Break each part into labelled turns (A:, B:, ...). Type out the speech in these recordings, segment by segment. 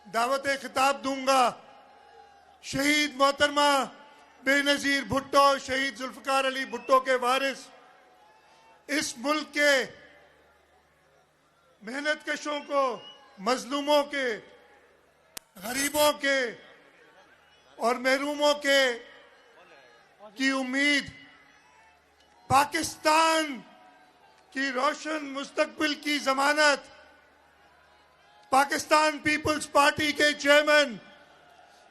A: دعوت خطاب دوں گا شہید محترمہ بے نظیر بھٹو، شہید ذوالفقار علی بھٹو کے وارث، اس ملک کے محنت کشوں کو، مظلوموں کے، غریبوں کے اور محروموں کے کی امید، پاکستان کی روشن مستقبل کی ضمانت، پاکستان پیپلز پارٹی کے چیئرمین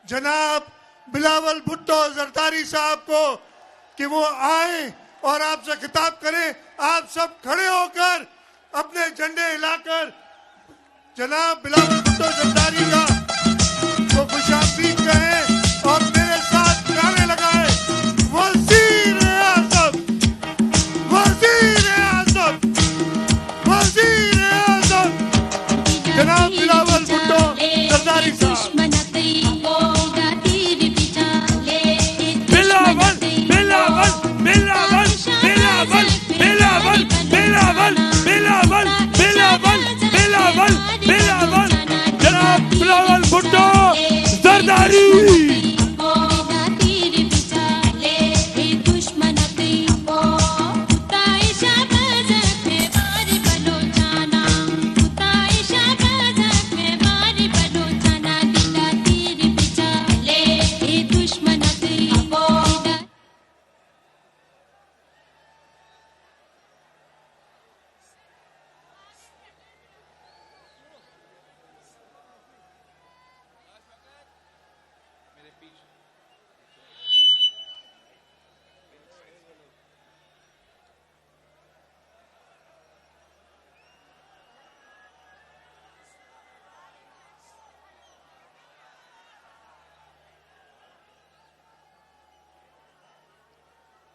A: جناب بلاول بھٹو زرداری صاحب کو کہ وہ آئیں اور آپ سے خطاب کریں. آپ سب کھڑے ہو کر اپنے جھنڈے ہلا کر جناب بلاول بھٹو زرداری کا کو خوش آمدید کہیں اور میرے ساتھ نعرے لگائیں. وزیر اعظم، وزیر اعظم، وزیر اعظم جناب بلاول بھٹو زرداری صاحب.
B: جناب بلاول بھٹو زرداری.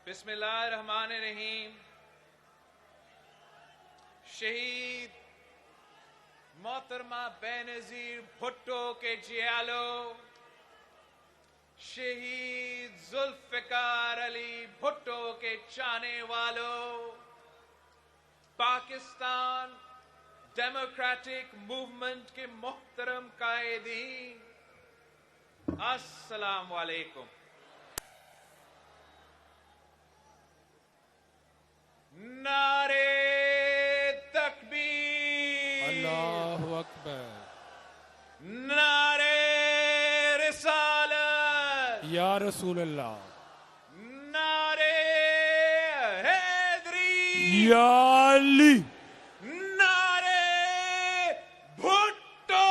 C: بسم اللہ الرحمن الرحیم. شہید محترمہ بے نظیر بھٹو کے جیالو، شہید ذوالفقار علی بھٹو کے چاہنے والوں، پاکستان ڈیموکریٹک موومنٹ کے محترم قائدین، السلام علیکم. نعرے تکبیر،
B: اللہ اکبر،
C: نعرے رسالت
B: یا رسول اللہ،
C: نعرے حیدری
B: یا علی،
C: نعرے بھٹو.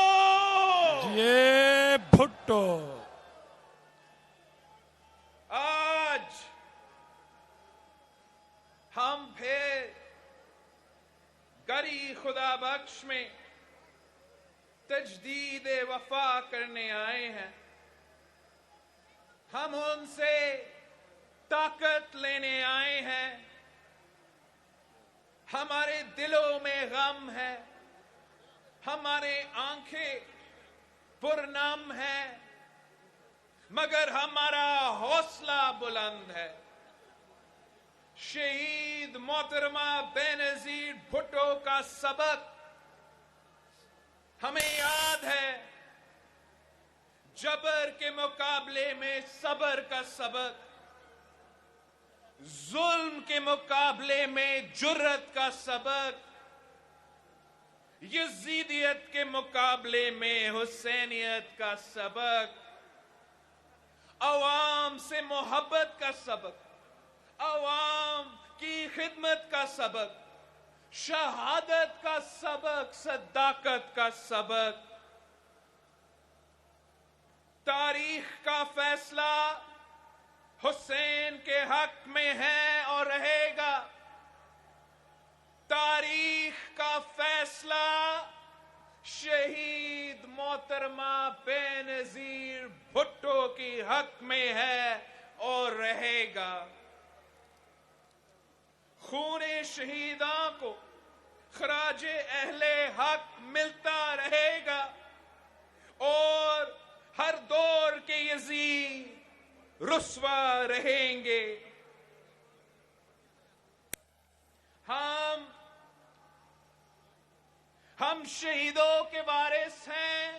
B: یہ بھٹو.
C: آج ہم پھر گری خدا بخش میں تجدید وفا کرنے آئے ہیں. ہم ان سے طاقت لینے آئے ہیں. ہمارے دلوں میں غم ہے، ہمارے آنکھیں پرنم ہیں، مگر ہمارا حوصلہ بلند ہے. شہید محترمہ بے نظیر بھٹو کا سبق ہمیں یاد ہے. جبر کے مقابلے میں صبر کا سبق، ظلم کے مقابلے میں جرت کا سبق، یزیدیت کے مقابلے میں حسینیت کا سبق، عوام سے محبت کا سبق، عوام کی خدمت کا سبق، شہادت کا سبق، صداقت کا سبق. تاریخ کا فیصلہ حسین کے حق میں ہے اور رہے گا. تاریخ کا فیصلہ شہید محترمہ بے نظیر بھٹو کی حق میں ہے اور رہے گا. خون شہیداں کو خراج اہل حق ملتا رہے گا اور ہر دور کے یزید رسوا رہیں گے. ہم شہیدوں کے وارث ہیں،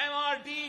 C: MRD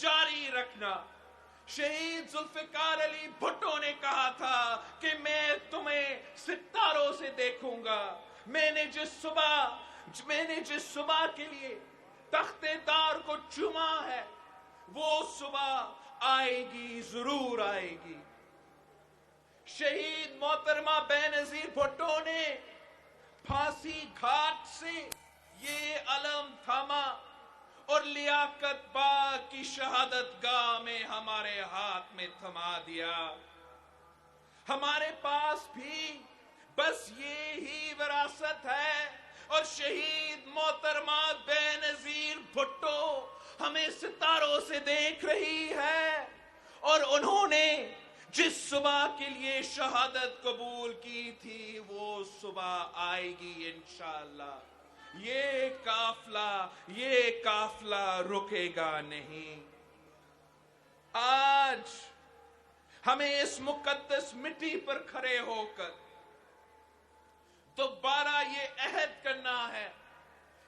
C: جاری رکھنا. شہید ذوالفقار علی بھٹو نے کہا تھا کہ میں تمہیں ستاروں سے دیکھوں گا. میں نے جس صبح کے لیے تخت دار کو چوما ہے وہ صبح آئے گی، ضرور آئے گی. شہید محترمہ بینظیر بھٹو نے پھانسی گھاٹ سے یہ علم تھاما اور لیاقت باغ کی شہادت گاہ میں ہمارے ہاتھ میں تھما دیا. ہمارے پاس بھی بس یہی وراثت ہے اور شہید محترمہ بینظیر بھٹو ہمیں ستاروں سے دیکھ رہی ہے اور انہوں نے جس صبح کے لیے شہادت قبول کی تھی وہ صبح آئے گی انشاءاللہ. یہ قافلہ رکے گا نہیں. آج ہمیں اس مقدس مٹی پر کھڑے ہو کر دوبارہ یہ عہد کرنا ہے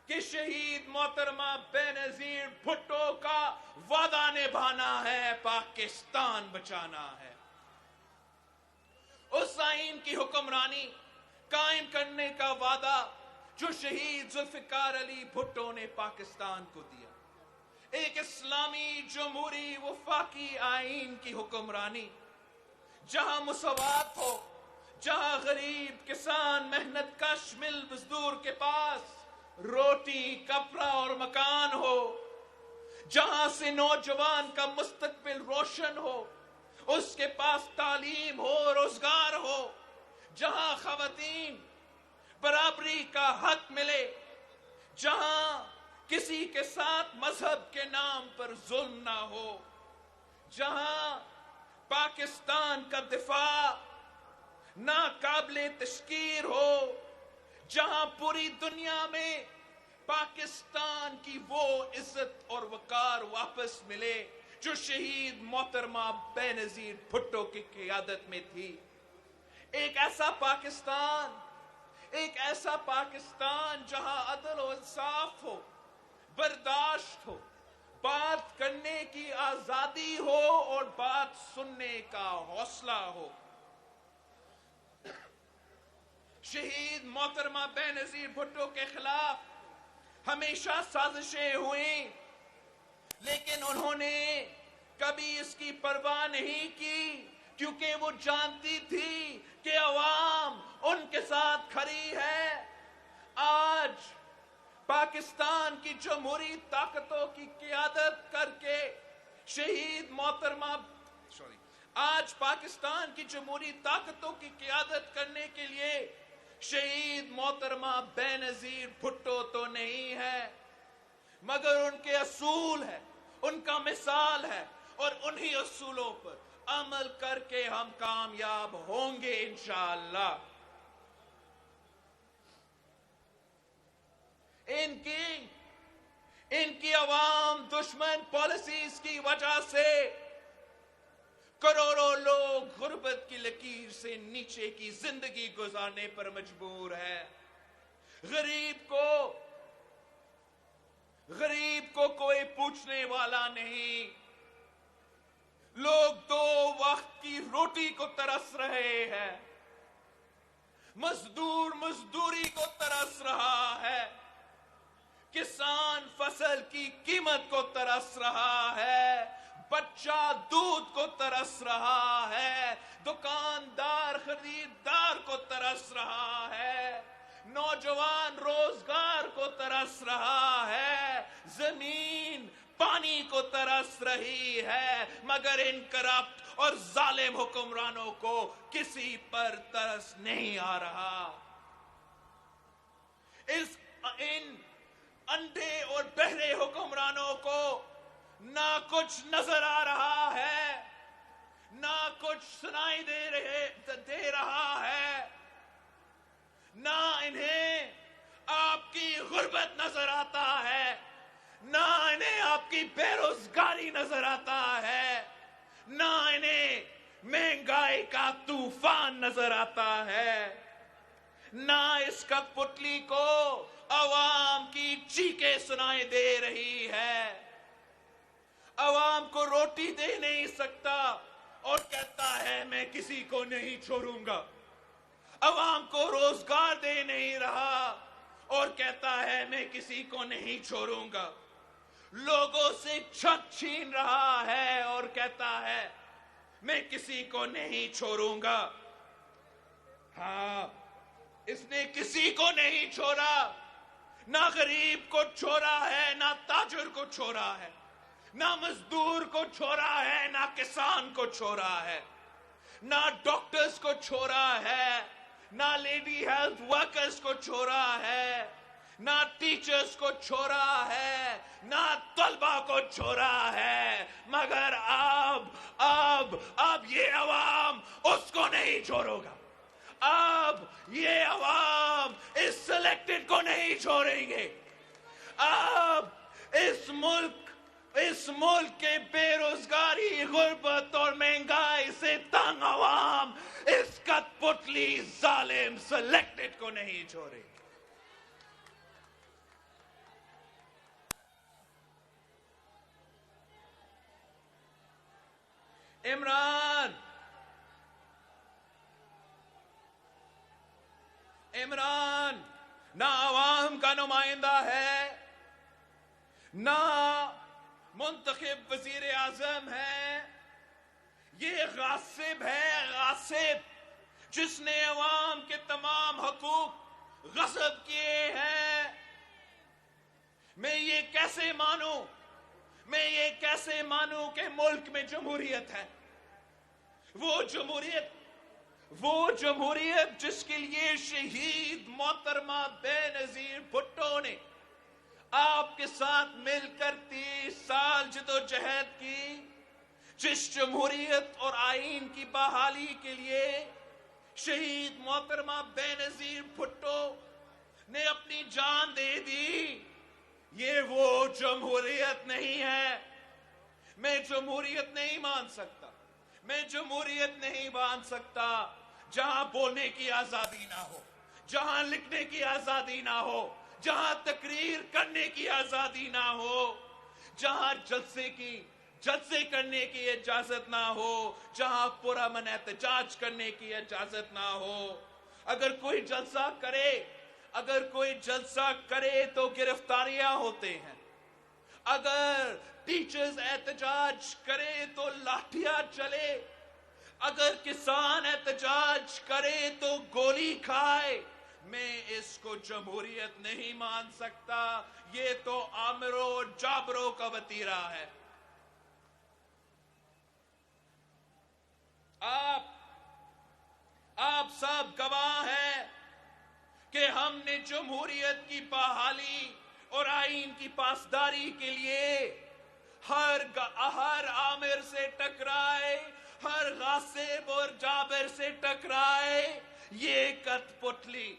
C: کہ شہید محترمہ بینظیر بھٹو کا وعدہ نبھانا ہے، پاکستان بچانا ہے. اس آئین کی حکمرانی قائم کرنے کا وعدہ جو شہید ذوالفقار علی بھٹو نے پاکستان کو دیا، ایک اسلامی جمہوری وفاقی آئین کی حکمرانی جہاں مساوات ہو، جہاں غریب کسان محنت کش مل مزدور کے پاس روٹی کپڑا اور مکان ہو، جہاں سے نوجوان کا مستقبل روشن ہو، اس کے پاس تعلیم ہو، روزگار ہو، جہاں خواتین برابری کا حق ملے، جہاں کسی کے ساتھ مذہب کے نام پر ظلم نہ ہو، جہاں پاکستان کا دفاع ناقابل تشکیر ہو، جہاں پوری دنیا میں پاکستان کی وہ عزت اور وقار واپس ملے جو شہید محترمہ بینظیر بھٹو کی قیادت میں تھی. ایک ایسا پاکستان جہاں عدل و انصاف ہو، برداشت ہو، بات کرنے کی آزادی ہو اور بات سننے کا حوصلہ ہو. شہید محترمہ بینظیر بھٹو کے خلاف ہمیشہ سازشیں ہوئیں، لیکن انہوں نے کبھی اس کی پرواہ نہیں کی، کیونکہ وہ جانتی تھی کہ عوام ان کے ساتھ کھڑی ہے. آج پاکستان کی جمہوری طاقتوں کی قیادت کر کے آج پاکستان کی جمہوری طاقتوں کی قیادت کرنے کے لیے شہید محترمہ بینظیر بھٹو تو نہیں ہے، مگر ان کے اصول ہے، ان کا مثال ہے، اور انہی اصولوں پر عمل کر کے ہم کامیاب ہوں گے انشاءاللہ. ان کی عوام دشمن پالیسیز کی وجہ سے کروڑوں لوگ غربت کی لکیر سے نیچے کی زندگی گزارنے پر مجبور ہے. غریب کو کوئی پوچھنے والا نہیں. لوگ 2 وقت کی روٹی کو ترس رہے ہیں، مزدور مزدوری کو ترس رہا ہے، کسان فصل کی قیمت کو ترس رہا ہے، بچہ دودھ کو ترس رہا ہے، دکاندار خریدار کو ترس رہا ہے، نوجوان روزگار کو ترس رہا ہے، زمین پانی کو ترس رہی ہے، مگر ان کرپٹ اور ظالم حکمرانوں کو کسی پر ترس نہیں آ رہا. ان اندھے اور بہرے حکمرانوں کو نہ کچھ نظر آ رہا ہے، نہ کچھ سنائی دے رہا ہے، نہ انہیں آپ کی غربت نظر آتا ہے، نہ انہیں آپ کی بے روزگاری نظر آتا ہے، نہ انہیں مہنگائی کا طوفان نظر آتا ہے، نہ اس کٹپتلی کو عوام کی چیخیں سنائی دے رہی ہے. عوام کو روٹی دے نہیں سکتا اور کہتا ہے میں کسی کو نہیں چھوڑوں گا. عوام کو روزگار دے نہیں رہا اور کہتا ہے میں کسی کو نہیں چھوڑوں گا. لوگوں سے چھت چھین رہا ہے اور کہتا ہے میں کسی کو نہیں چھوڑوں گا. ہاں، اس نے کسی کو نہیں چھوڑا. نہ غریب کو چھوڑا ہے، نہ تاجر کو چھوڑا ہے، نہ مزدور کو چھوڑا ہے، نہ کسان کو چھوڑا ہے، نہ ڈاکٹرز کو چھوڑا ہے، نہ لیڈی ہیلتھ ورکرز کو چھوڑا ہے، نہ ٹیچرز کو چھوڑا ہے، نہ طلبہ کو چھوڑا ہے. مگر اب یہ عوام اس کو نہیں چھوڑو گا. اب یہ عوام اس سلیکٹڈ کو نہیں چھوڑیں گے. اب اس ملک کے بے روزگاری، غربت اور مہنگائی سے تنگ عوام اس کٹ پتلی ظالم سلیکٹڈ کو نہیں چھوڑیں گے. عمران نہ عوام کا نمائندہ ہے، نہ منتخب وزیر اعظم ہے. یہ غاصب ہے، غاصب جس نے عوام کے تمام حقوق غصب کیے ہیں. میں یہ کیسے مانوں کہ ملک میں جمہوریت ہے؟ وہ جمہوریت جس کے لیے شہید محترمہ بے نظیر بھٹو نے آپ کے ساتھ مل کر 30 سال جدوجہد کی، جس جمہوریت اور آئین کی بحالی کے لیے شہید محترمہ بے نظیر بھٹو نے اپنی جان دے دی. یہ وہ جمہوریت نہیں ہے. میں جمہوریت نہیں مان سکتا جہاں بولنے کی آزادی نہ ہو، جہاں لکھنے کی آزادی نہ ہو، جہاں تقریر کرنے کی آزادی نہ ہو، جہاں جلسے کرنے کی اجازت نہ ہو، جہاں پرامن احتجاج کرنے کی اجازت نہ ہو. اگر کوئی جلسہ کرے تو گرفتاریاں ہوتے ہیں. اگر ٹیچرز احتجاج کرے تو لاٹھیاں چلے. اگر کسان احتجاج کرے تو گولی کھائے. میں اس کو جمہوریت نہیں مان سکتا. یہ تو آمروں اور جابروں کا وتیرہ ہے. آپ سب گواہ ہیں کہ ہم نے جمہوریت کی بحالی اور آئین کی پاسداری کے لیے ہر آمر سے ٹکرائے، ہر غاصب اور جابر سے ٹکرائے. یہ کٹ پتلی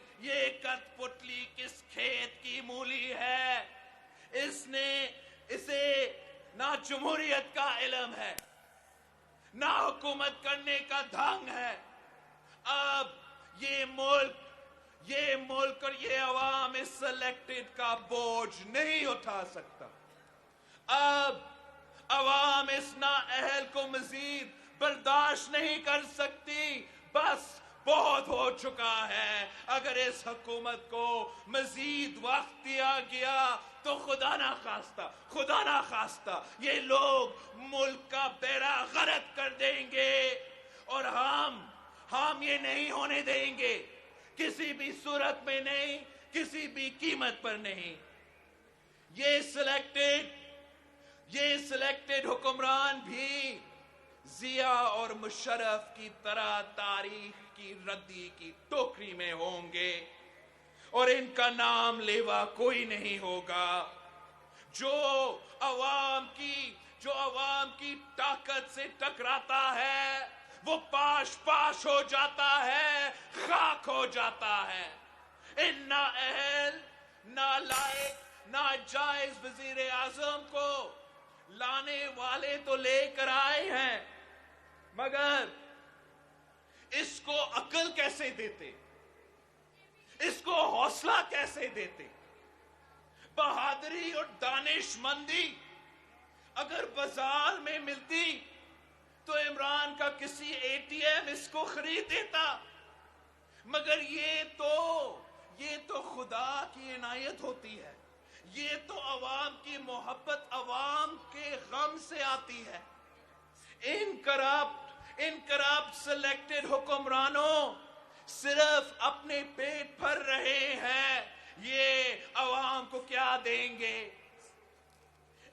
C: کس کھیت کی مولی ہے؟ اسے نہ جمہوریت کا علم ہے، نہ حکومت کرنے کا ڈھنگ ہے. اب یہ ملک اور یہ عوام اس سلیکٹڈ کا بوجھ نہیں اٹھا سکتا. اب عوام اس نااہل کو مزید برداشت نہیں کر سکتی. بس بہت ہو چکا ہے. اگر اس حکومت کو مزید وقت دیا گیا تو خدا نہ خواستہ یہ لوگ ملک کا بیڑا غرق کر دیں گے. اور ہم یہ نہیں ہونے دیں گے، کسی بھی صورت میں نہیں، کسی بھی قیمت پر نہیں. یہ سلیکٹڈ حکمران بھی ضیاء اور مشرف کی طرح تاریخ کی ردی کی ٹوکری میں ہوں گے اور ان کا نام لیوا کوئی نہیں ہوگا. جو عوام کی طاقت سے ٹکراتا ہے وہ پاش ہو جاتا ہے، خاک ہو جاتا ہے. ان نااہل، نالائق، ناجائز وزیر اعظم کو لانے والے تو لے کر آئے ہیں، مگر اس کو عقل کیسے دیتے، اس کو حوصلہ کیسے دیتے؟ بہادری اور دانش مندی اگر بازار میں ملتی تو عمران کا کسی اے ٹی ایم اس کو خرید دیتا، مگر یہ تو خدا کی عنایت ہوتی ہے، یہ تو عوام کی محبت، عوام کے غم سے آتی ہے۔ ان کرپٹ سلیکٹڈ حکمرانوں صرف اپنے پیٹ بھر رہے ہیں، یہ عوام کو کیا دیں گے؟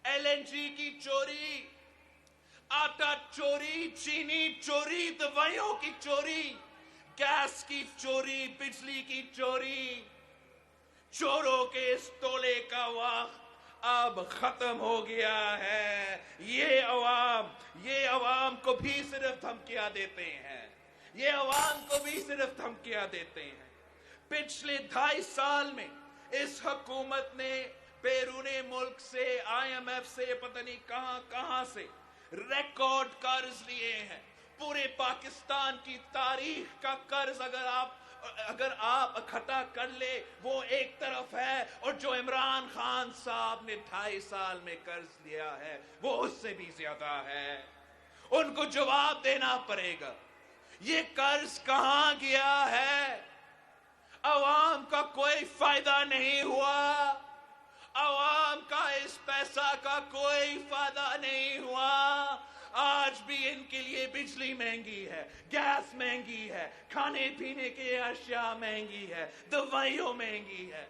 C: ایل این جی کی چوری، آٹا چوری، چینی چوری، دوائیوں کی چوری، گیس کی چوری، بجلی کی چوری، چوروں کے اس ٹولے کا وقت اب ختم ہو گیا ہے۔ یہ عوام کو بھی صرف دھمکیاں دیتے ہیں، یہ عوام کو بھی صرف دھمکیاں دیتے ہیں۔ پچھلے 2.5 سال میں اس حکومت نے بیرون ملک سے، آئی ایم ایف سے، پتہ نہیں کہاں سے ریکارڈ قرض لیے ہیں۔ پورے پاکستان کی تاریخ کا قرض اگر آپ اکٹھا کر لے وہ ایک طرف ہے، اور جو عمران خان صاحب نے 2.5 سال میں قرض لیا ہے وہ اس سے بھی زیادہ ہے۔ ان کو جواب دینا پڑے گا، یہ قرض کہاں گیا ہے؟ عوام کا کوئی فائدہ نہیں ہوا، عوام کا اس پیسہ کا کوئی فائدہ نہیں ہوا۔ آج بھی ان کے لیے بجلی مہنگی ہے، گیس مہنگی ہے، کھانے پینے کی اشیاء مہنگی ہے، دوائیوں مہنگی ہے۔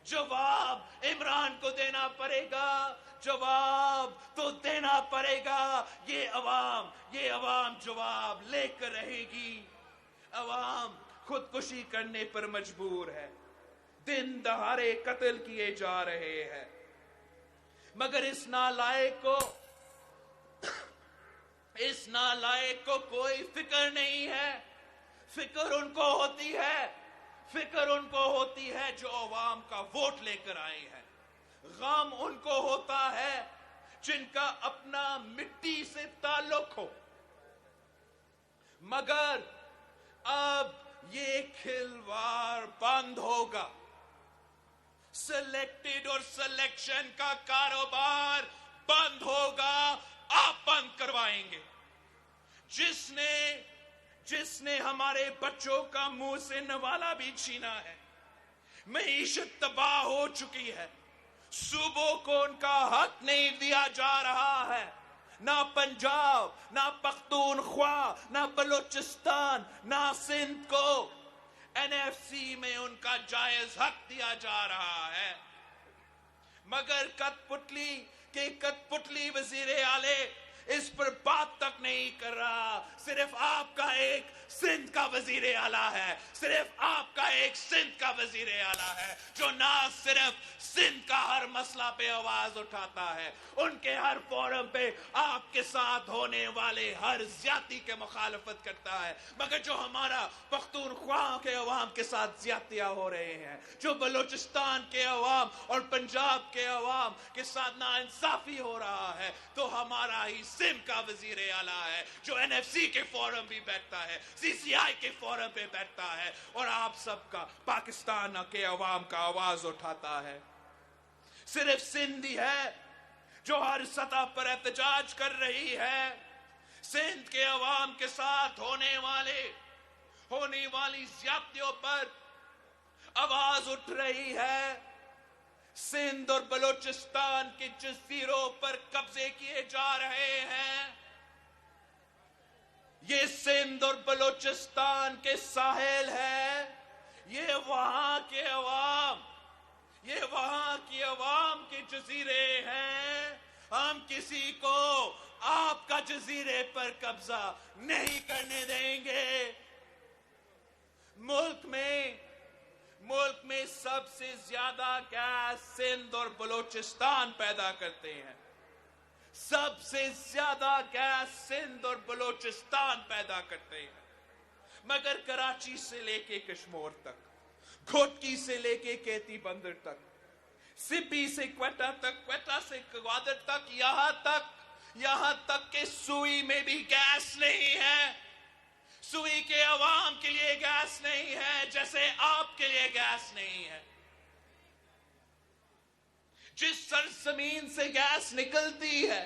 C: جواب عمران کو دینا پڑے گا، جواب تو دینا پڑے گا۔ یہ عوام جواب لے کر رہے گی۔ عوام خودکشی کرنے پر مجبور ہے، دن دہاڑے قتل کیے جا رہے ہیں، مگر اس نالائق کو کوئی فکر نہیں ہے۔ فکر ان کو ہوتی ہے جو عوام کا ووٹ لے کر آئے ہیں۔ غم ان کو ہوتا ہے جن کا اپنا مٹی سے تعلق ہو۔ مگر اب یہ کھلواڑ بند ہوگا، سلیکٹڈ اور سلیکشن کا کاروبار بند ہوگا، آپ بند کروائیں گے۔ جس نے ہمارے بچوں کا منہ سے نوالا بھی چھینا ہے، معیشت تباہ ہو چکی ہے، صوبوں کو ان کا حق نہیں دیا جا رہا ہے، نہ پنجاب، نہ پختونخوا، نہ بلوچستان، نہ سندھ کو این ایف سی میں ان کا جائز حق دیا جا رہا ہے۔ مگر کٹ پتلی وزیر اعلی اس پر بات تک نہیں کر رہا۔ صرف آپ کا ایک سندھ کا وزیر اعلیٰ ہے، صرف آپ کا ایک سندھ کا وزیر اعلیٰ ہے جو نہ صرف سندھ کا ہر مسئلہ پہ آواز اٹھاتا ہے، ان کے ہر فورم پہ آپ کے ساتھ ہونے والے ہر زیادتی کے مخالفت کرتا ہے، مگر جو ہمارا پختونخوا کے عوام کے ساتھ زیادتیاں ہو رہے ہیں، جو بلوچستان کے عوام اور پنجاب کے عوام کے ساتھ ناانصافی ہو رہا ہے، تو ہمارا ہی سندھ کا وزیر اعلیٰ ہے جو این ایف سی کے فورم بھی بیٹھتا ہے، سی سی آئی کے فورم پہ بیٹھتا ہے، اور آپ سب کا پاکستان کے عوام کا آواز اٹھاتا ہے۔ صرف سندھ ہی ہے جو ہر سطح پر احتجاج کر رہی ہے، سندھ کے عوام کے ساتھ ہونے والی زیادتیوں پر آواز اٹھ رہی ہے۔ سندھ اور بلوچستان کے جزیروں پر قبضے کیے جا رہے ہیں، یہ سندھ اور بلوچستان کے ساحل ہے، یہ وہاں کی عوام کے جزیرے ہیں۔ ہم کسی کو آپ کا جزیرے پر قبضہ نہیں کرنے دیں گے۔ ملک میں سب سے زیادہ گیس سندھ اور بلوچستان پیدا کرتے ہیں، سب سے زیادہ گیس سندھ اور بلوچستان پیدا کرتے ہیں، مگر کراچی سے لے کے کشمور تک، گھوٹکی سے لے کے کیتی بندر تک، سپی سے کوئٹہ تک، کوئٹہ سے گوادر تک، یہاں تک کہ سوئی میں بھی گیس نہیں ہے۔ سوئی کے عوام کے لیے گیس نہیں ہے، جیسے آپ کے لیے گیس نہیں ہے۔ جس سرزمین سے گیس نکلتی ہے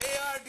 C: ARD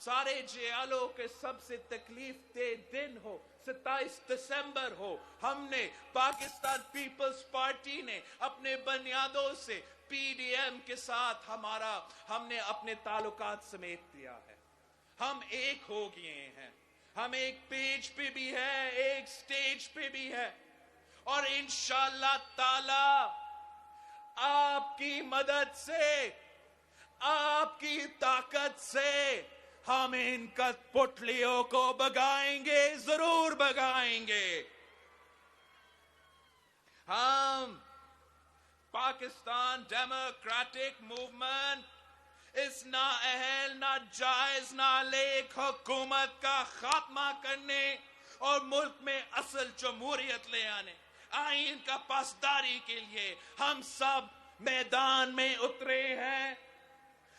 C: سارے جیالوں کے سب سے تکلیف دہ دن ہو 27 دسمبر ہو، ہم نے پاکستان پیپلز پارٹی نے اپنے بنیادوں سے پی ڈی ایم کے ساتھ ہم نے اپنے تعلقات سمیت دیا ہے. ہم ایک ہو گئے ہیں، ہم ایک پیج پہ بھی ہے، ایک سٹیج پہ بھی ہے، اور انشاءاللہ تعالی آپ کی مدد سے، آپ کی طاقت سے ہم ان کٹ پتلیوں کو بگائیں گے، ضرور بگائیں گے. ہم پاکستان ڈیموکریٹک موومنٹ اس نااہل، ناجائز، نالیک حکومت کا خاتمہ کرنے اور ملک میں اصل جمہوریت لے آنے، آئین کا پاسداری کے لیے ہم سب میدان میں اترے ہیں.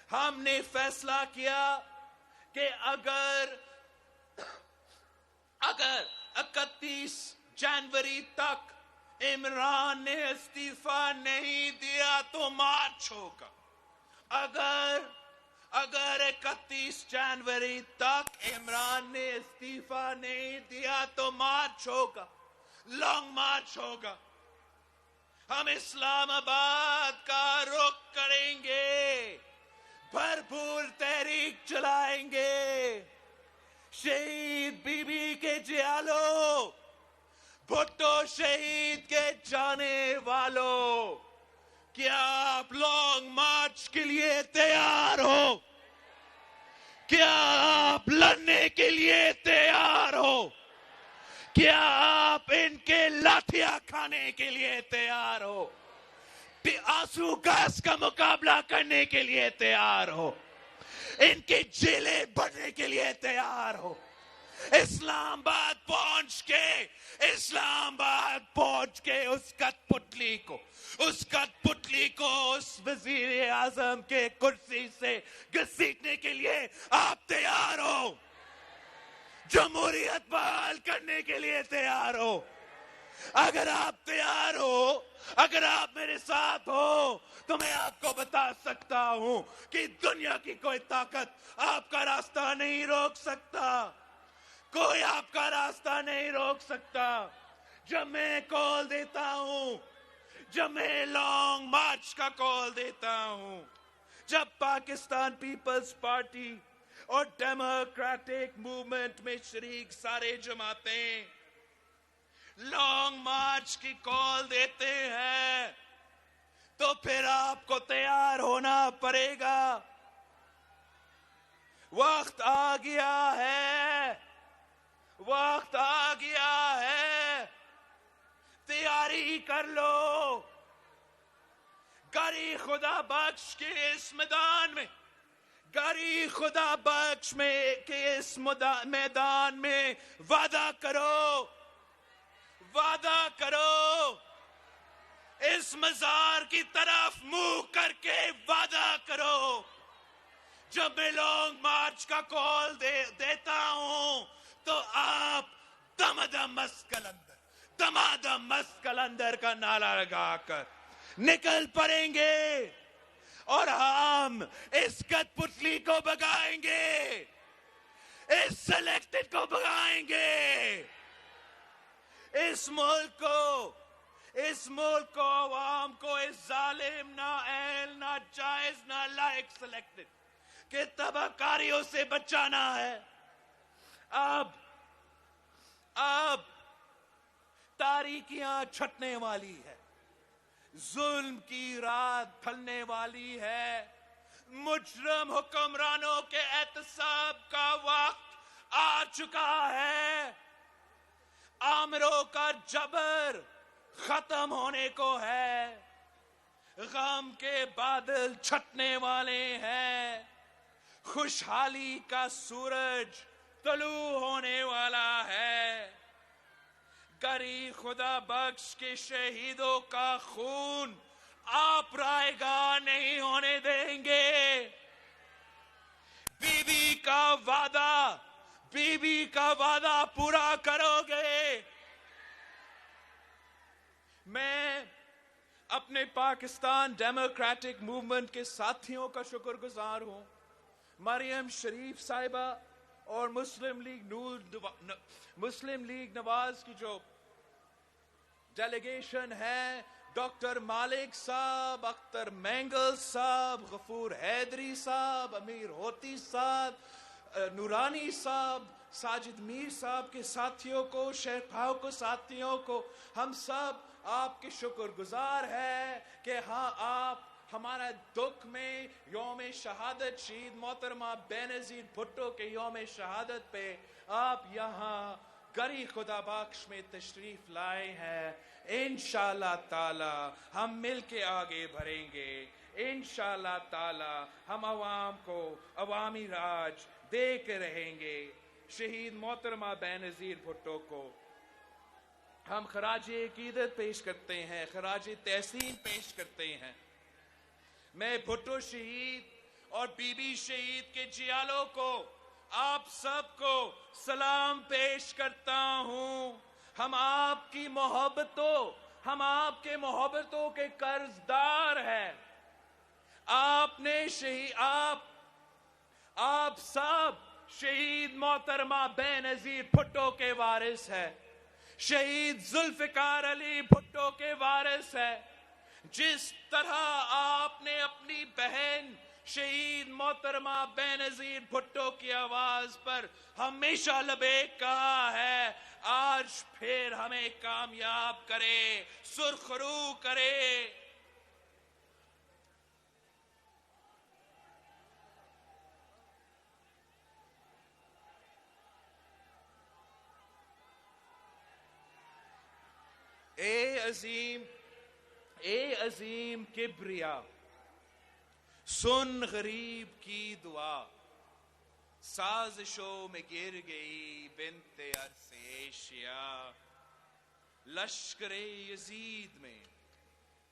C: ہم نے فیصلہ کیا کہ اگر 31 جنوری تک عمران نے استعفیٰ نہیں دیا تو مارچ ہوگا. اگر 31 جنوری تک عمران نے استعفیٰ نہیں دیا تو مارچ ہوگا، لانگ مارچ ہوگا. ہم اسلام آباد کا رخ کریں گے، بھرپور تحریک چلائیں گے. شہید بی بی کے جیالوں، بھٹو شہید کے جانے والوں، کیا آپ لانگ مارچ کے لیے تیار ہو؟ کیا آپ لڑنے کے لیے تیار ہو؟ کیا آپ ان کے لاٹھیاں کھانے کے لیے تیار ہو؟ آنسو گیس کا مقابلہ کرنے کے لیے تیار ہو؟ ان کی جیلیں بھرنے کے لیے تیار ہو؟ اسلام آباد پہنچ کے اس کٹ پتلی کو اس وزیر اعظم کے کرسی سے گھسیٹنے کے لیے آپ تیار ہو؟ جمہوریت بحال کرنے کے لیے تیار ہو؟ اگر آپ تیار ہو، اگر آپ میرے ساتھ ہو تو میں آپ کو بتا سکتا ہوں کہ دنیا کی کوئی طاقت آپ کا راستہ نہیں روک سکتا. کوئی آپ کا راستہ نہیں روک سکتا. جب میں کال دیتا ہوں، جب میں لانگ مارچ کا کال دیتا ہوں، جب پاکستان پیپلز پارٹی اور ڈیموکریٹک موومنٹ میں شریک سارے جماعتیں لانگ مارچ کی کال دیتے ہیں، تو پھر آپ کو تیار ہونا پڑے گا. وقت آ گیا ہے، وقت آ گیا ہے، تیاری کر لو. گری خدا بخش کے اس میدان میں، گری خدا بخش کے اس میدان میں وعدہ کرو، وعدہ کرو. اس مزار کی طرف منہ کر کے وعدہ کرو. جب میں لانگ مارچ کا کال دیتا ہوں تو آپ دمادم مست کلندر کا نعرہ لگا کر نکل پڑیں گے اور ہم اس کٹ پتلی کو بگائیں گے، اس سلیکٹڈ کو بگائیں گے. اس ملک کو، عوام کو اس ظالم، نااہل، ناجائز، نالائق سلیکٹڈ کے تباہکاریوں سے بچانا ہے. اب تاریکیاں چھٹنے والی ہے، ظلم کی رات پھلنے والی ہے. مجرم حکمرانوں کے احتساب کا وقت آ چکا ہے. آمروں کا جبر ختم ہونے کو ہے. غم کے بادل چھٹنے والے ہیں. خوشحالی کا سورج طلوع ہونے والا ہے. گری خدا بخش کے شہیدوں کا خون آپ رائے گاہ نہیں ہونے دیں گے. بی بی کا وعدہ پورا کرو گے. میں اپنے پاکستان ڈیموکریٹک موومنٹ کے ساتھیوں کا شکر گزار ہوں. مریم شریف صاحبہ اور مسلم لیگ نواز کی جو ڈیلیگیشن ہے، ڈاکٹر مالک صاحب، اختر مینگل صاحب، غفور حیدری صاحب، امیر ہوتی صاحب، نورانی صاحب، ساجد میر صاحب کے ساتھیوں کو، شیخ بھاؤ کو ساتھیوں کو، ہم سب آپ کے شکر گزار ہیں کہ ہاں آپ ہمارا دکھ میں یوم شہادت شہید محترمہ بے نظیر بھٹو کے یوم شہادت پہ آپ یہاں گری خدا بخش میں تشریف لائے ہیں. انشاءاللہ تعالی ہم مل کے آگے بڑھیں گے. انشاءاللہ تعالی ہم عوام کو عوامی راج دے کے رہیں گے. شہید محترمہ بے نظیر بھٹو کو ہم خراج عقیدت پیش کرتے ہیں، خراج تحسین پیش کرتے ہیں. میں بھٹو شہید اور بی بی شہید کے جیالوں کو، آپ سب کو سلام پیش کرتا ہوں. ہم آپ کی محبتوں، ہم آپ کے محبتوں کے قرض دار ہیں. آپ نے آپ سب شہید محترمہ بے نظیر بھٹو کے وارث ہے، شہید ذوالفقار علی بھٹو کے وارث ہے. جس طرح آپ نے اپنی بہن شہید محترمہ بے نظیر بھٹو کی آواز پر ہمیشہ لبیک کہا ہے، آج پھر ہمیں کامیاب کرے، سرخرو کرے. اے عظیم کبریا، سن غریب کی دعا. سازشوں میں گر گئی بنت عرص ایشیا. لشکر یزید میں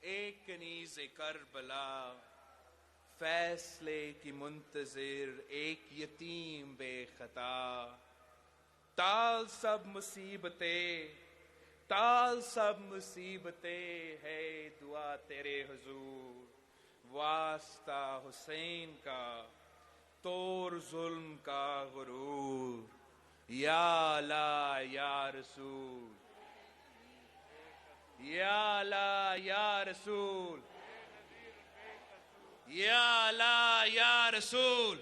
C: ایک کنیز کربلا، فیصلے کی منتظر ایک یتیم بے خطا. ٹال سب مصیبتیں ہے دعا تیرے حضور. واسطہ حسین کا توڑ ظلم کا غرور. یا اللہ یا رسول، یا اللہ یا رسول، یا اللہ یا رسول.